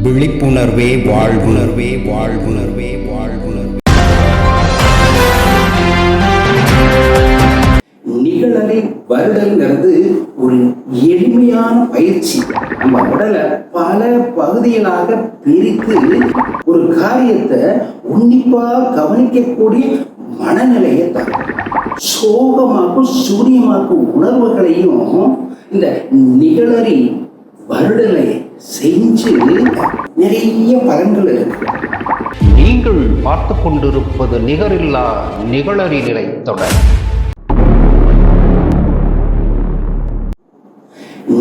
விழிப்புணர்வே வாழ்வுணர்வே வாழ்வுணர்வே வாழ்வுணர்வே. நிகழலை வருடல்ங்கிறது ஒரு எளிமையான பயிற்சி. நம்ம உடலை பல பகுதிகளாக பிரித்து ஒரு காரியத்தை உன்னிப்பா கவனிக்கக்கூடிய மனநிலையை தரும். சோகமாக்கும் சூரியமாக்கும் உணர்வுகளையும் இந்த நிகழறி வருடலை செஞ்சு நிறைய பலன்கள் இருக்கு. நீங்கள் பார்த்து கொண்டிருப்பது நிகரில்லா நிகழறி நிலை தொடர்.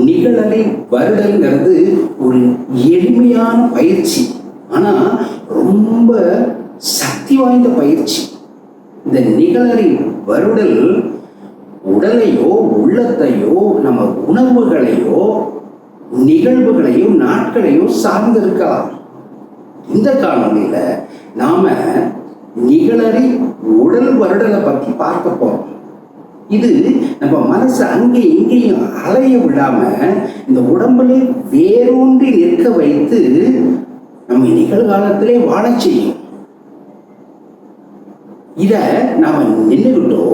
நிகழலை வருடல்ங்கிறது ஒரு எளிமையான பயிற்சி, ஆனா ரொம்ப சக்தி வாய்ந்த பயிற்சி. இந்த நிகழறி வருடல் உடலையோ உள்ளத்தையோ நம்ம உணர்வுகளையோ நிகழ்வுகளையும் நாட்களையும் சார்ந்திருக்கலாம். இந்த காணொலியில நாம நிகழறி உடல் வருடலை பற்றி பார்க்க போறோம். இது நம்ம மனசு அங்கே இங்கேயும் அலைய விடாம இந்த உடம்புல வேரூன்றி நிற்க வைத்து நம்ம நிகழ்காலத்திலே வாழ செய்யும். இத நாம நின்றுகிட்டோ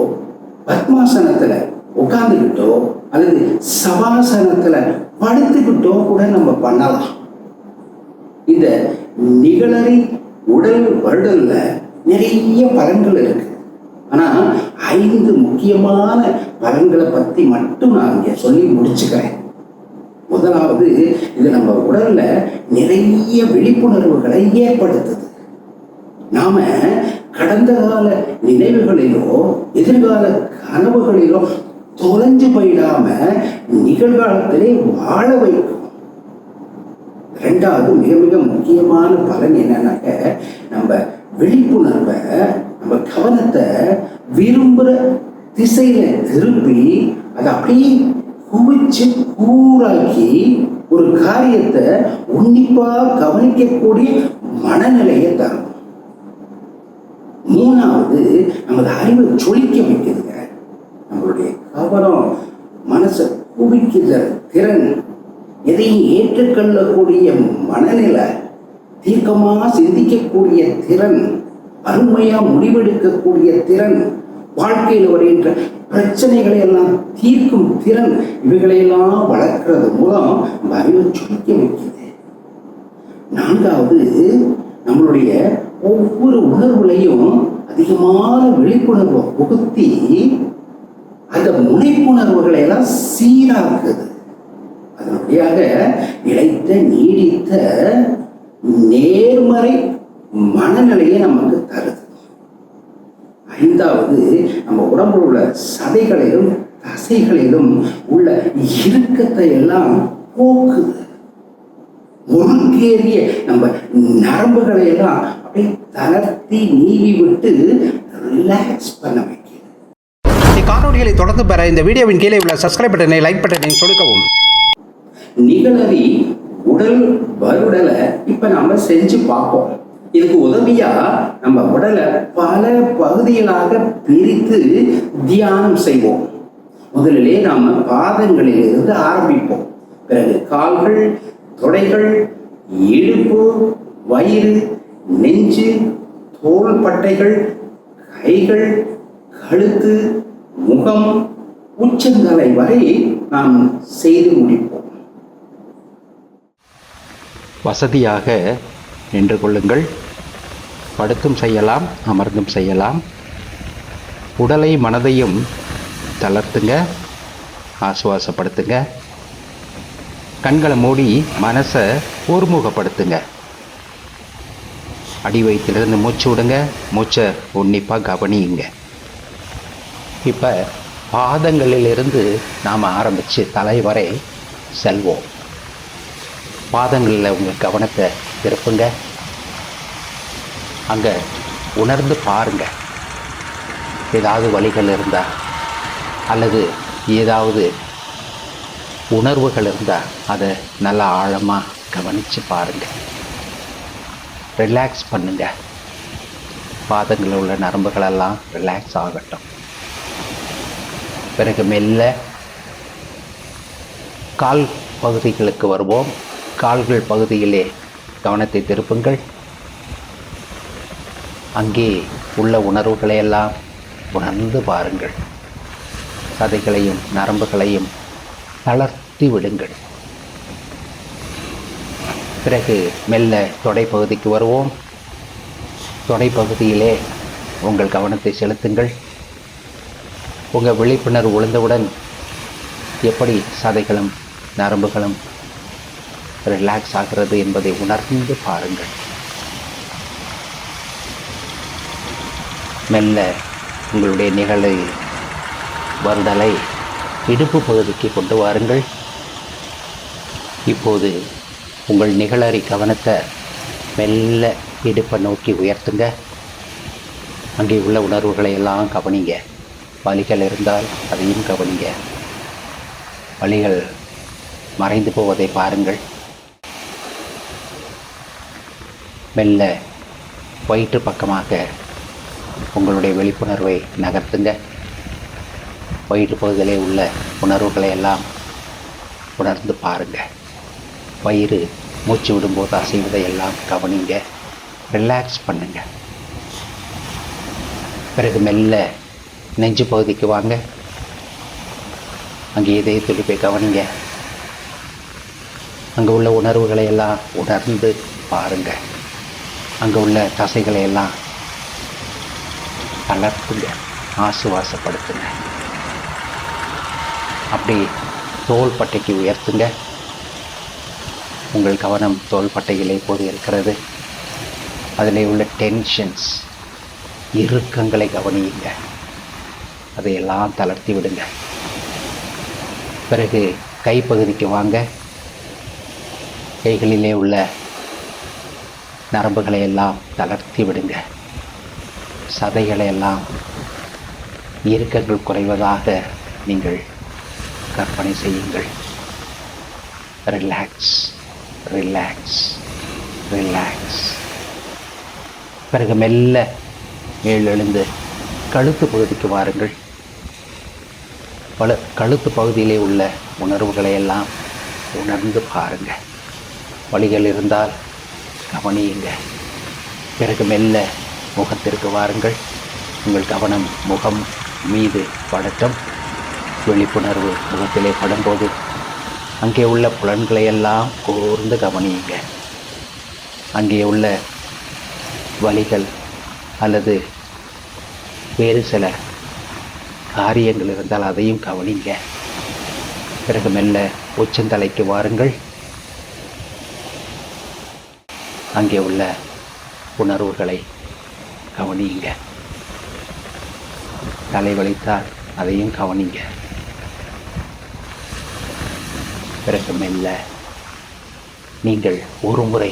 பத்மாசனத்துல உட்கார்ந்துகிட்டோ அல்லது சவாசனத்துல படுத்துக்கிட்டோ கூட நம்ம பண்ணலாம். இந்த நிகழறி உடல் வருடல்ல நிறைய பலன்கள் இருக்கு. ஆனா 5 முக்கியமான பலன்களை பத்தி மட்டும் நான் இங்க சொல்லி முடிச்சுக்கிறேன். முதலாவது, இது நம்ம உடல்ல நிறைய விழிப்புணர்வுகளை ஏற்படுத்துது. நாம கடந்த கால நினைவுகளிலோ எதிர்கால கனவுகளிலோ தொலைஞ்சு போயிடாம நிகழ்காலத்திலே வாழ வைக்கும். ரெண்டாவது, மிக மிக முக்கியமான பலன் என்னன்னாக்க, நம்ம விழிப்புணர்வை நம்ம கவனத்தை விரும்புகிற திசையில திருப்பி அதை அப்படியே குவிச்சு கூறாக்கி ஒரு காரியத்தை உன்னிப்பா கவனிக்கக்கூடிய மனநிலையை தரும். மூணாவது, நமது அறிவை சொலிக்க வைக்குதுங்க. நம்மளுடைய கவனம் மனசை குவிக்கிற திறன், எதையும் ஏற்றுக்கொள்ளக்கூடிய மனநிலை, தீர்க்கமா சிந்திக்கக்கூடிய திறன், அருமையா முடிவெடுக்கக்கூடிய திறன், வாழ்க்கையில் வருகின்ற பிரச்சனைகளை எல்லாம் தீர்க்கும் திறன், இவைகளையெல்லாம் வளர்க்கிறது மூலம் நம்ம அறிவை சுழிக்க வைக்குது. நான்காவது, நம்மளுடைய ஒவ்வொரு உணர்வுலையும் அதிகமான விழிப்புணர்வை புகுத்தி அந்த முனைப்புணர்வுகளை எல்லாம் சீராக்குது. அதனுடையாக நிலைத்த நீடித்த நேர்மறை மனநிலையை நமக்கு தருது. ஐந்தாவது, நம்ம உடம்புல உள்ள சதைகளிலும் தசைகளிலும் உள்ள இறுக்கத்தை எல்லாம் போக்குது. முறுக்கேறிய நம்ம நரம்புகளை எல்லாம் அப்படியே தளர்த்தி நீவி விட்டு ரிலாக்ஸ் பண்ண வைக்கிறது. காணொலிகளை தொடர்ந்து பெற இந்த வீடியோவின் கீழே உள்ள சப்ஸ்கிரைப் பட்டனை லைக் பட்டனை சொடுக்கவும். நிகழறி உடல் வருடலை இப்ப நாம செஞ்சு பார்ப்போம். இதுக்கு உதவியா நம்ம உடலை பல பகுதிகளாக பிரித்து தியானம் செய்வோம். முதலிலே நாம பாதங்களிலிருந்து ஆரம்பிப்போம். பிறகு கால்கள், தொடைகள், இடுப்பு, வயிறு, நெஞ்சு, தோள்பட்டைகள், கைகள், கழுத்து, முகம், உச்சந்தலை வரை நாம் செய்து முடிப்போம். வசதியாக நின்று கொள்ளுங்கள். படுத்தும் செய்யலாம், அமர்ந்தும் செய்யலாம். உடலை மனதையும் தளர்த்துங்க, ஆசுவாசப்படுத்துங்க. கண்களை மூடி மனசை ஒருமுகப்படுத்துங்க. அடி வயிற்றிலிருந்து மூச்சு விடுங்க, மூச்சை உன்னிப்பாக கவனியுங்க. இப்போ பாதங்களிலிருந்து நாம் ஆரம்பித்து தலை வரை செல்வோம். பாதங்களில் உங்கள் கவனத்தை திருப்புங்க. அங்கே உணர்ந்து பாருங்க. ஏதாவது வலிகள் இருந்தால் அல்லது ஏதாவது உணர்வுகள் இருந்தால் அதை நல்லா ஆழமாக கவனித்து பாருங்கள். ரிலாக்ஸ் பண்ணுங்க. பாதங்களில் உள்ள நரம்புகளெல்லாம் ரிலாக்ஸ் ஆகட்டும். பிறகு மெல்ல கால் பகுதிகளுக்கு வருவோம். கால்கள் பகுதியிலே கவனத்தை திருப்புங்கள். அங்கே உள்ள உணர்வுகளை எல்லாம் உணர்ந்து பாருங்கள். சதைகளையும் நரம்புகளையும் தளர்த்தி விடுங்கள். பிறகு மெல்ல தொடைப்பகுதிக்கு வருவோம். தொடைப்பகுதியிலே உங்கள் கவனத்தை செலுத்துங்கள். உங்கள் விழிப்புணர்வு விழுந்தவுடன் எப்படி சதைகளும் நரம்புகளும் ரிலாக்ஸ் ஆகிறது என்பதை உணர்ந்து பாருங்கள். மெல்ல உங்களுடைய நிகழை வருடலை இடுப்பு பகுதிக்கு கொண்டு வாருங்கள். இப்போது உங்கள் நிகழறி கவனத்தை மெல்ல இடுப்பை நோக்கி உயர்த்துங்க. அங்கே உள்ள உணர்வுகளை எல்லாம் கவனிங்க. வலிகள் இருந்தால் அதையும் கவனிங்க. வலிகள் மறைந்து போவதை பாருங்கள். மெல்ல வயிற்று பக்கமாக உங்களுடைய விழிப்புணர்வை நகர்த்துங்க. வயிற்று பகுதியிலே உள்ள உணர்வுகளை எல்லாம் உணர்ந்து பாருங்க. வயிறு மூச்சு விடும்போது அசைவதை எல்லாம் கவனிங்க. ரிலாக்ஸ் பண்ணுங்க. பிறகு மெல்ல நெஞ்சு பகுதிக்கு வாங்க. அங்கே இதய துடிப்பை கவனிங்க. அங்கே உள்ள உணர்வுகளை எல்லாம் உணர்ந்து பாருங்க. அங்கே உள்ள தசைகளை எல்லாம் தளர்த்துங்க, ஆசுவாசப்படுத்துங்க. அப்படி தோள்பட்டைக்கு உயர்த்துங்க. உங்கள் கவனம் தோள்பட்டையில் இப்போது இருக்கிறது. அதில் உள்ள டென்ஷன்ஸ், இறுக்கங்களை கவனியுங்க. அதையெல்லாம் தளர்த்தி விடுங்க. பிறகு கைப்பகுதிக்கு வாங்க. கைகளிலே உள்ள நரம்புகளை எல்லாம் தளர்த்தி விடுங்க. சதைகளை எல்லாம் இறுக்கங்கள் குறைவதாக நீங்கள் கற்பனை செய்யுங்கள். Relax, relax, relax. பிறகு மெல்ல மேலெழுந்து கழுத்து பகுதிக்கு வாருங்கள். கழுத்து பகுதியிலே உள்ள உணர்வுகளை எல்லாம் உணர்ந்து பாருங்க. வலிகள் இருந்தால் கவனியுங்க. பிறகு மெல்ல முகத்திற்கு வாருங்கள். உங்கள் கவனம் முகம் மீது படட்டும். விழிப்புணர்வு முகத்திலே படும்போது அங்கே உள்ள புலன்களை எல்லாம் கூர்ந்து கவனியுங்க. அங்கே உள்ள வலிகள் அல்லது வேறு சில காரியங்கள் இருந்தால் அதையும் கவனிங்க. பிறகு மெல்ல உச்சந்தலைக்கு வாருங்கள். அங்கே உள்ள உணர்வுகளை கவனியுங்க. தலை வலித்தால் அதையும் கவனிங்க. பிறகு மெல்ல நீங்கள் ஒரு முறை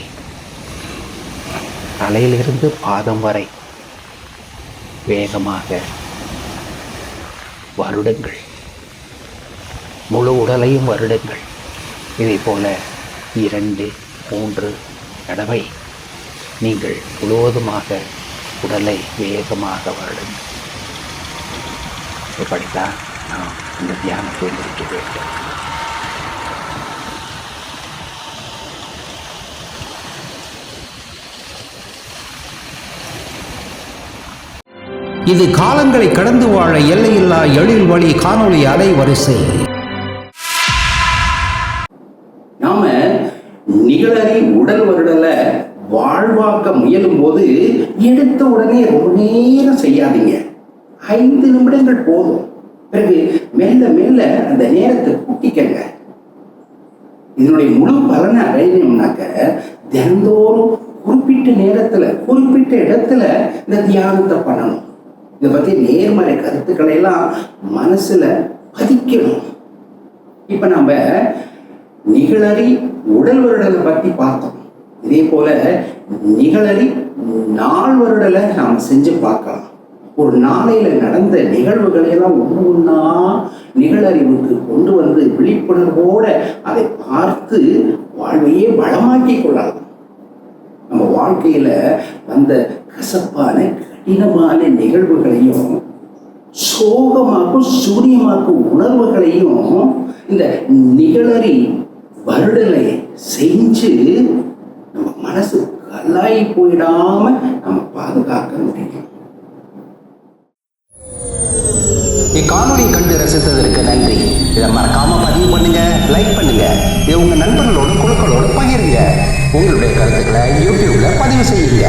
தலையிலிருந்து பாதம் வரை வேகமாக வருடுங்கள். முழு உடலையும் வருடுங்கள். இதை போல 2, 3 தடவை நீங்கள் முழுவதுமாக உடலை வேகமாக வருடுங்கள். இப்படித்தான் நாம் இந்த தியானத்தை முடிக்க வேண்டும். இது காலங்களை கடந்து வாழ எல்லையில்லா எழில் வழி காணொளி அலைவரிசை. நாம நிகழறி உடல் வருடலை வாழ்வாக்க முயலும் போது எடுத்த உடனே ரொம்ப நேரம் செய்யாதீங்க. 5 நிமிடங்கள் போதும். பிறகு மெல்ல மெல்ல அந்த நேரத்தை கூட்டிக்கங்க. இதனுடைய முழு பலனை அடையணும்னாக்க தினந்தோறும் குறிப்பிட்ட நேரத்துல குறிப்பிட்ட இடத்துல இந்த தியானத்தை பண்ணணும். இதை பத்தி நேர்மறை கருத்துக்களை எல்லாம் மனசுல பதிக்கணும். இப்ப நம்ம நிகழறி உடல் வருடலை பத்தி பார்த்தோம். இதே போல நிகழறி நாள் வருடலை நாம் செஞ்சு பார்க்கலாம். ஒரு நாளையில நடந்த நிகழ்வுகளை எல்லாம் ஒவ்வொன்றா நிகழறிவுக்கு கொண்டு வந்து விழிப்புணர்வோட அதை பார்த்து வாழ்வையே வளமாக்கி கொள்ளலாம். நம்ம வாழ்க்கையில வந்த கசப்பான கடினமான நிகழ்வுகளையும் சோகமாக்கும் சூரியமாக்கும் உணர்வுகளையும் இந்த நிகழறி வருடலை செஞ்சு நம்ம மனசு கல்லாகி போயிடாம நம்ம பாதுகாக்க முடியும். இக்காணொலியை கண்டு ரசித்ததற்கு நன்றி. இதை மறக்காம பதிவு பண்ணுங்க, லைக் பண்ணுங்க, இதை உங்க நண்பர்களோட குழுக்களோட பகிருங்க. உங்களுடைய கருத்துக்களை யூடியூப்ல பதிவு செய்யுங்க.